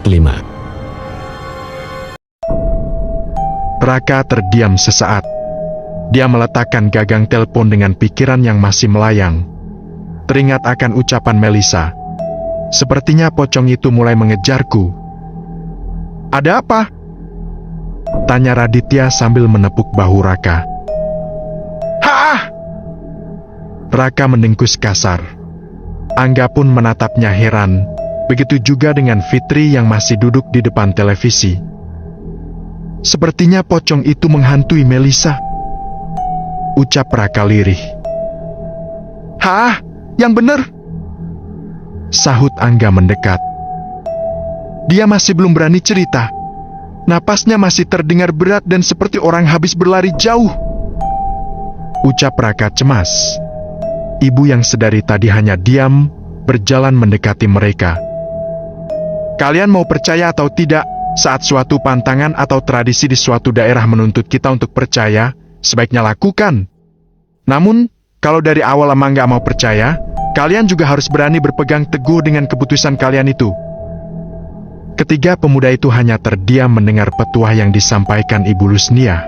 5. Raka terdiam sesaat. Dia meletakkan gagang telepon dengan pikiran yang masih melayang. Teringat akan ucapan Melisa. Sepertinya pocong itu mulai mengejarku. Ada apa? Tanya Raditya sambil menepuk bahu Raka. Hah! Raka mendengkus kasar. Angga pun menatapnya heran. Begitu juga dengan Fitri yang masih duduk di depan televisi. Sepertinya pocong itu menghantui Melisa. Ucap Raka lirih. Hah? Yang benar? Sahut Angga mendekat. Dia masih belum berani cerita. Napasnya masih terdengar berat dan seperti orang habis berlari jauh. Ucap Raka cemas. Ibu yang sedari tadi hanya diam, berjalan mendekati mereka. Kalian mau percaya atau tidak, saat suatu pantangan atau tradisi di suatu daerah menuntut kita untuk percaya, sebaiknya lakukan. Namun, kalau dari awal emang gak mau percaya, kalian juga harus berani berpegang teguh dengan keputusan kalian itu. Ketiga pemuda itu hanya terdiam mendengar petuah yang disampaikan Ibu Lusnia.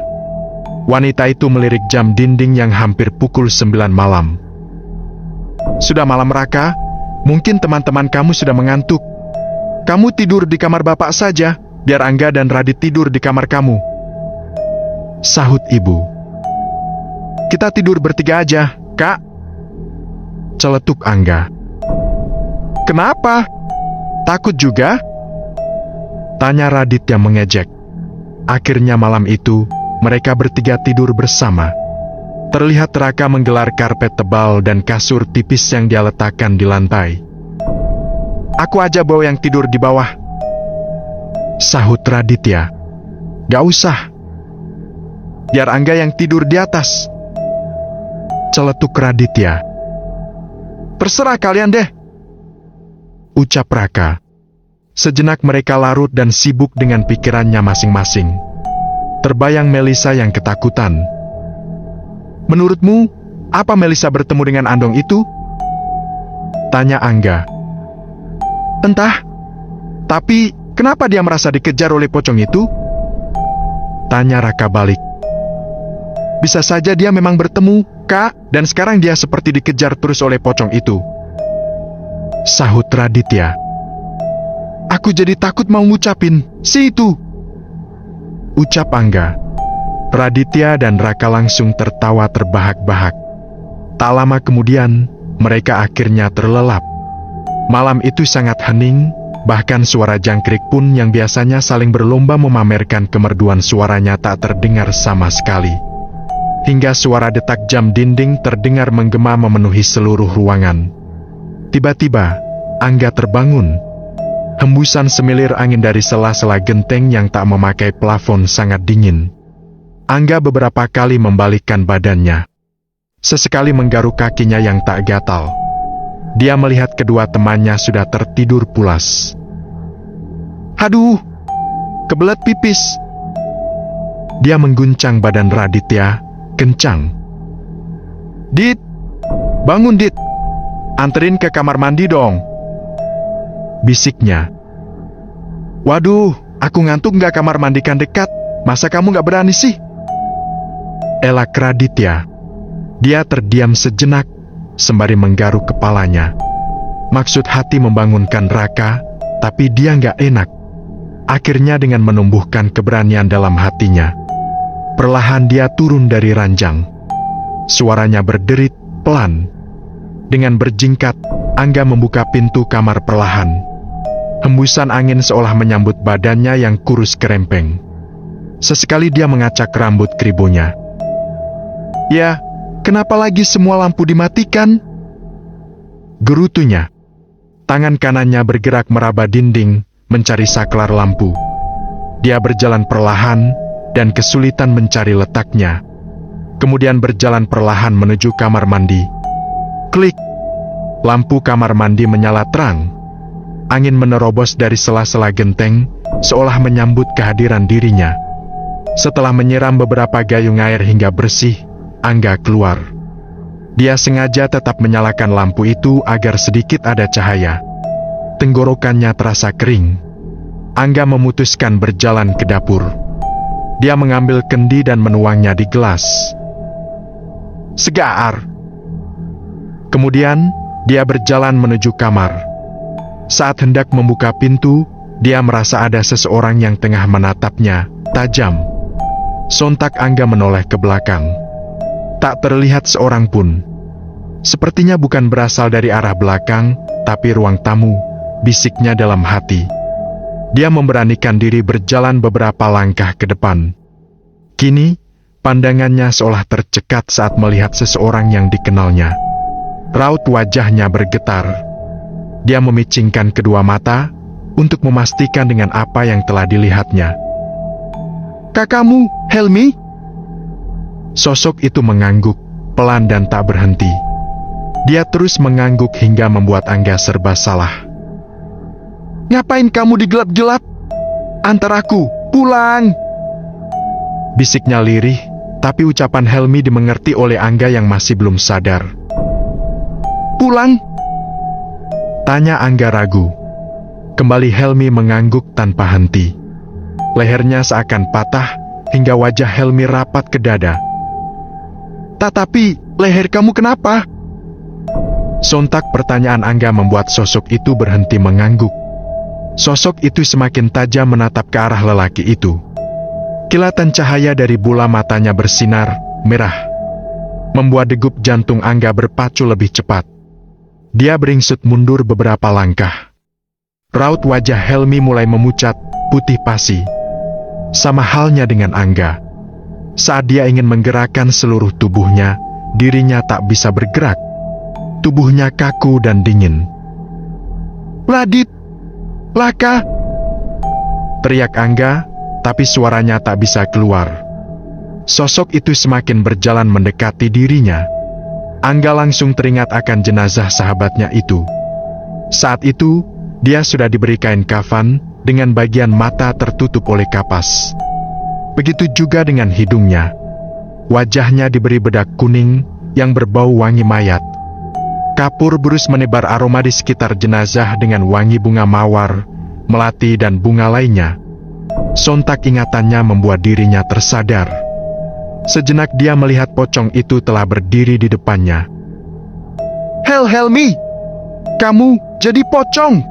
Wanita itu melirik jam dinding yang hampir pukul 9 malam. Sudah malam Raka, mungkin teman-teman kamu sudah mengantuk. Kamu tidur di kamar bapak saja, biar Angga dan Radit tidur di kamar kamu. Sahut ibu. Kita tidur bertiga aja, Kak. Celetuk Angga. Kenapa? Takut juga? Tanya Radit yang mengejek. Akhirnya malam itu, mereka bertiga tidur bersama. Terlihat Raka menggelar karpet tebal dan kasur tipis yang dia letakkan di lantai. Aku aja bawa yang tidur di bawah. Sahut Raditya. Gak usah. Biar Angga yang tidur di atas. Celetuk Raditya. Terserah kalian deh. Ucap Raka. Sejenak mereka larut dan sibuk dengan pikirannya masing-masing. Terbayang Melisa yang ketakutan. Menurutmu, apa Melisa bertemu dengan Andong itu? Tanya Angga. Entah. Tapi, kenapa dia merasa dikejar oleh pocong itu? Tanya Raka balik. Bisa saja dia memang bertemu, Kak, dan sekarang dia seperti dikejar terus oleh pocong itu. Sahut Raditya. Aku jadi takut mau ngucapin, si itu. Ucap Angga. Raditya dan Raka langsung tertawa terbahak-bahak. Tak lama kemudian, mereka akhirnya terlelap. Malam itu sangat hening, bahkan suara jangkrik pun yang biasanya saling berlomba memamerkan kemerduan suaranya tak terdengar sama sekali. Hingga suara detak jam dinding terdengar menggema memenuhi seluruh ruangan. Tiba-tiba, Angga terbangun. Hembusan semilir angin dari sela-sela genteng yang tak memakai plafon sangat dingin. Angga beberapa kali membalikkan badannya. Sesekali menggaruk kakinya yang tak gatal. Dia melihat kedua temannya sudah tertidur pulas. Aduh, kebelet pipis. Dia mengguncang badan Raditya, kencang. Dit, bangun Dit. Anterin ke kamar mandi dong. Bisiknya. Waduh, aku ngantuk gak kamar mandikan dekat. Masa kamu gak berani sih? Elak Raditya. Dia terdiam sejenak, sembari menggaruk kepalanya. Maksud hati membangunkan Raka, tapi dia gak enak. Akhirnya dengan menumbuhkan keberanian dalam hatinya, perlahan dia turun dari ranjang. Suaranya berderit, pelan. Dengan berjingkat, Angga membuka pintu kamar perlahan. Hembusan angin seolah menyambut badannya yang kurus kerempeng. Sesekali dia mengacak rambut keribunya. Ya, kenapa lagi semua lampu dimatikan? Gerutunya. Tangan kanannya bergerak meraba dinding, mencari saklar lampu. Dia berjalan perlahan, dan kesulitan mencari letaknya. Kemudian berjalan perlahan menuju kamar mandi. Klik! Lampu kamar mandi menyala terang. Angin menerobos dari sela-sela genteng, seolah menyambut kehadiran dirinya. Setelah menyiram beberapa gayung air hingga bersih, Angga keluar. Dia sengaja tetap menyalakan lampu itu agar sedikit ada cahaya. Tenggorokannya terasa kering. Angga memutuskan berjalan ke dapur. Dia mengambil kendi dan menuangnya di gelas. Segar. Kemudian, dia berjalan menuju kamar. Saat hendak membuka pintu, dia merasa ada seseorang yang tengah menatapnya, tajam. Sontak Angga menoleh ke belakang. Tak terlihat seorang pun. Sepertinya bukan berasal dari arah belakang, tapi ruang tamu, bisiknya dalam hati. Dia memberanikan diri berjalan beberapa langkah ke depan. Kini, pandangannya seolah tercekat saat melihat seseorang yang dikenalnya. Raut wajahnya bergetar. Dia memicingkan kedua mata untuk memastikan dengan apa yang telah dilihatnya. "Kakakmu, Helmi?" Sosok itu mengangguk, pelan dan tak berhenti. Dia terus mengangguk hingga membuat Angga serba salah. "Ngapain kamu di gelap-gelap? Antar aku, pulang!" Bisiknya lirih, tapi ucapan Helmi dimengerti oleh Angga yang masih belum sadar. "Pulang?" tanya Angga ragu. Kembali Helmi mengangguk tanpa henti. Lehernya seakan patah, hingga wajah Helmi rapat ke dada. "Tetapi, leher kamu kenapa?" Sontak pertanyaan Angga membuat sosok itu berhenti mengangguk. Sosok itu semakin tajam menatap ke arah lelaki itu. Kilatan cahaya dari bola matanya bersinar, merah. Membuat degup jantung Angga berpacu lebih cepat. Dia beringsut mundur beberapa langkah. Raut wajah Helmi mulai memucat, putih pasi. Sama halnya dengan Angga. Saat dia ingin menggerakkan seluruh tubuhnya, dirinya tak bisa bergerak. Tubuhnya kaku dan dingin. "Ladit! Laka!" teriak Angga, tapi suaranya tak bisa keluar. Sosok itu semakin berjalan mendekati dirinya. Angga langsung teringat akan jenazah sahabatnya itu. Saat itu, dia sudah diberi kain kafan dengan bagian mata tertutup oleh kapas. Begitu juga dengan hidungnya. Wajahnya diberi bedak kuning yang berbau wangi mayat. Kapur berus menebar aroma di sekitar jenazah dengan wangi bunga mawar, melati dan bunga lainnya. Sontak ingatannya membuat dirinya tersadar. Sejenak dia melihat pocong itu telah berdiri di depannya. "Helmi, kamu jadi pocong!"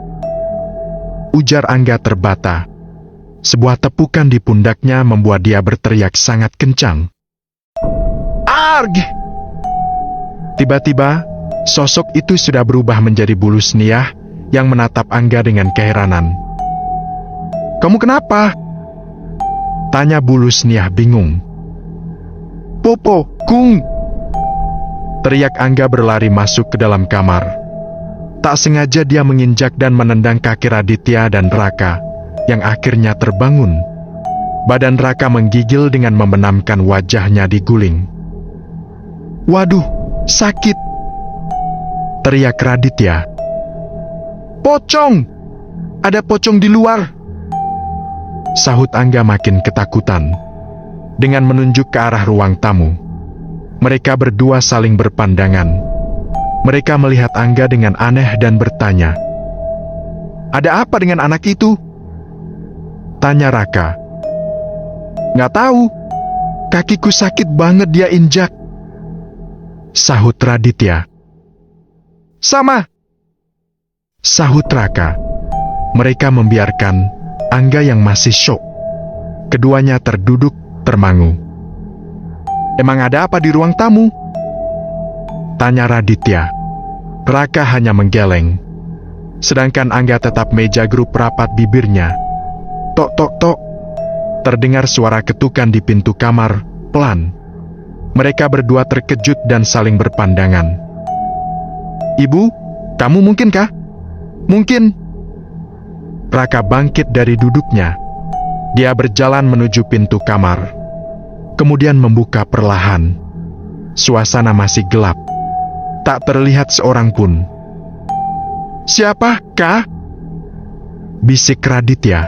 ujar Angga terbata. Sebuah tepukan di pundaknya membuat dia berteriak sangat kencang. "Arg!" Tiba-tiba, sosok itu sudah berubah menjadi bulu Sniah yang menatap Angga dengan keheranan. "Kamu kenapa?" tanya bulu Sniah bingung. "Popo, Kung!" teriak Angga berlari masuk ke dalam kamar. Tak sengaja dia menginjak dan menendang kaki Raditya dan Raka, yang akhirnya terbangun. Badan Raka menggigil dengan membenamkan wajahnya di guling. "Waduh, sakit!" teriak Raditya. "Pocong! Ada pocong di luar!" sahut Angga makin ketakutan. Dengan menunjuk ke arah ruang tamu, mereka berdua saling berpandangan. Mereka melihat Angga dengan aneh dan bertanya, "Ada apa dengan anak itu?" tanya Raka. "Nggak tahu. Kakiku sakit banget dia injak," sahut Raditya. "Sama," sahut Raka. Mereka membiarkan Angga yang masih syok. Keduanya terduduk, termangu. "Emang ada apa di ruang tamu?" tanya Raditya. Raka hanya menggeleng. Sedangkan Angga tetap meja grup rapat bibirnya. Tok tok tok. Terdengar suara ketukan di pintu kamar, pelan. Mereka berdua terkejut dan saling berpandangan. "Ibu, kamu mungkin kah?" "Mungkin." Raka bangkit dari duduknya. Dia berjalan menuju pintu kamar. Kemudian membuka perlahan. Suasana masih gelap. Tak terlihat seorang pun. "Siapa, Kak?" bisik Raditya.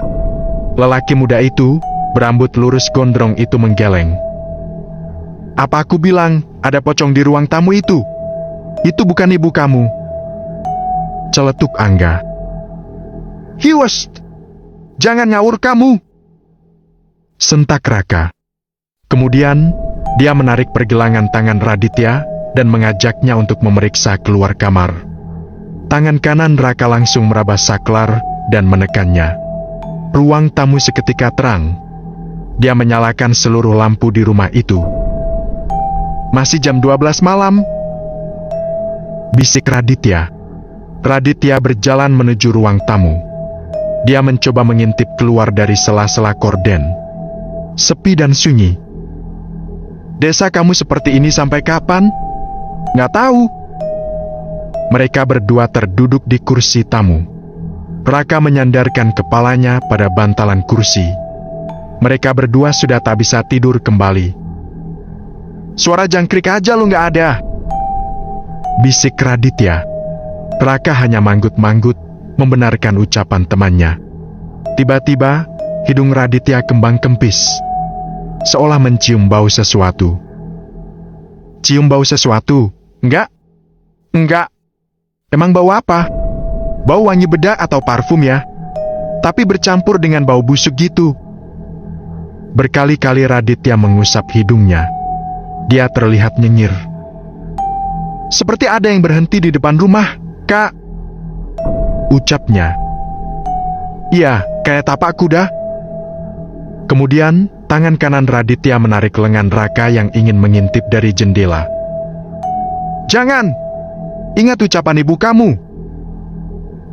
Lelaki muda itu, berambut lurus gondrong itu menggeleng. "Apa aku bilang ada pocong di ruang tamu itu? Itu bukan ibu kamu," celetuk Angga. "Hiwas!" Jangan ngawur kamu! Sentak Raka. Kemudian, dia menarik pergelangan tangan Raditya dan mengajaknya untuk memeriksa keluar kamar. Tangan kanan Raka langsung meraba saklar dan menekannya. Ruang tamu seketika terang. Dia menyalakan seluruh lampu di rumah itu. Masih jam 12 malam, bisik Raditya. Raditya berjalan menuju ruang tamu. Dia mencoba mengintip keluar dari sela-sela korden. Sepi dan sunyi. Desa kamu seperti ini sampai kapan? Nggak tahu. Mereka berdua terduduk di kursi tamu. Raka menyandarkan kepalanya pada bantalan kursi. Mereka berdua sudah tak bisa tidur kembali. Suara jangkrik aja lu nggak ada, bisik Raditya. Raka hanya manggut-manggut membenarkan ucapan temannya. Tiba-tiba, hidung Raditya kembang kempis, seolah mencium bau sesuatu. Cium bau sesuatu? Enggak. Enggak. Emang bau apa? Bau wangi bedak atau parfum ya? Tapi bercampur dengan bau busuk gitu. Berkali-kali Raditya mengusap hidungnya. Dia terlihat nyengir. Seperti ada yang berhenti di depan rumah, Kak, ucapnya. Iya, kayak tapak kuda. Kemudian, tangan kanan Raditya menarik lengan Raka yang ingin mengintip dari jendela. Jangan! Ingat ucapan ibu kamu.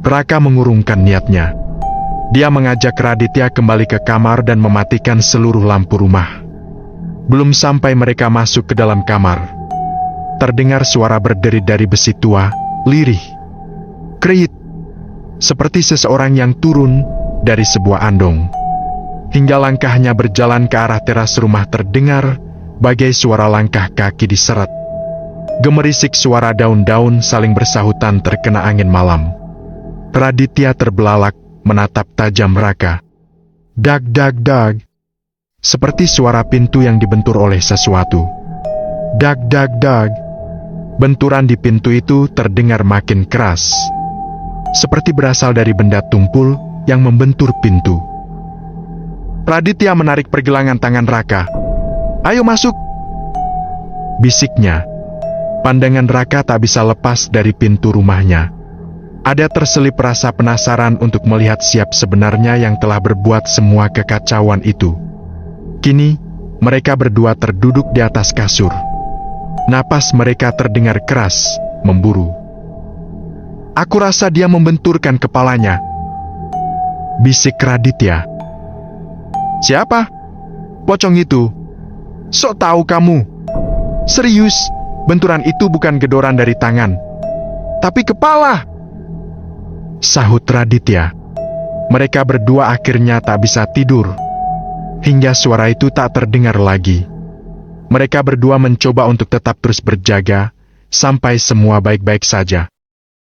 Raka mengurungkan niatnya. Dia mengajak Raditya kembali ke kamar dan mematikan seluruh lampu rumah. Belum sampai mereka masuk ke dalam kamar, terdengar suara berderit dari besi tua, lirih. Krit, seperti seseorang yang turun dari sebuah andong. Hingga langkahnya berjalan ke arah teras rumah terdengar bagai suara langkah kaki diseret. Gemerisik suara daun-daun saling bersahutan terkena angin malam. Raditya terbelalak menatap tajam Raka. Dag dag dag. Seperti suara pintu yang dibentur oleh sesuatu. Dag dag dag. Benturan di pintu itu terdengar makin keras. Seperti berasal dari benda tumpul yang membentur pintu. Raditya menarik pergelangan tangan Raka. Ayo masuk, bisiknya. Pandangan Raka tak bisa lepas dari pintu rumahnya. Ada terselip rasa penasaran untuk melihat siapa sebenarnya yang telah berbuat semua kekacauan itu. Kini, mereka berdua terduduk di atas kasur. Napas mereka terdengar keras, memburu. Aku rasa dia membenturkan kepalanya, bisik Raditya. Siapa? Pocong itu. Sok tahu kamu. Serius, benturan itu bukan gedoran dari tangan, tapi kepala, sahut Raditya. Mereka berdua akhirnya tak bisa tidur. Hingga suara itu tak terdengar lagi. Mereka berdua mencoba untuk tetap terus berjaga, sampai semua baik-baik saja.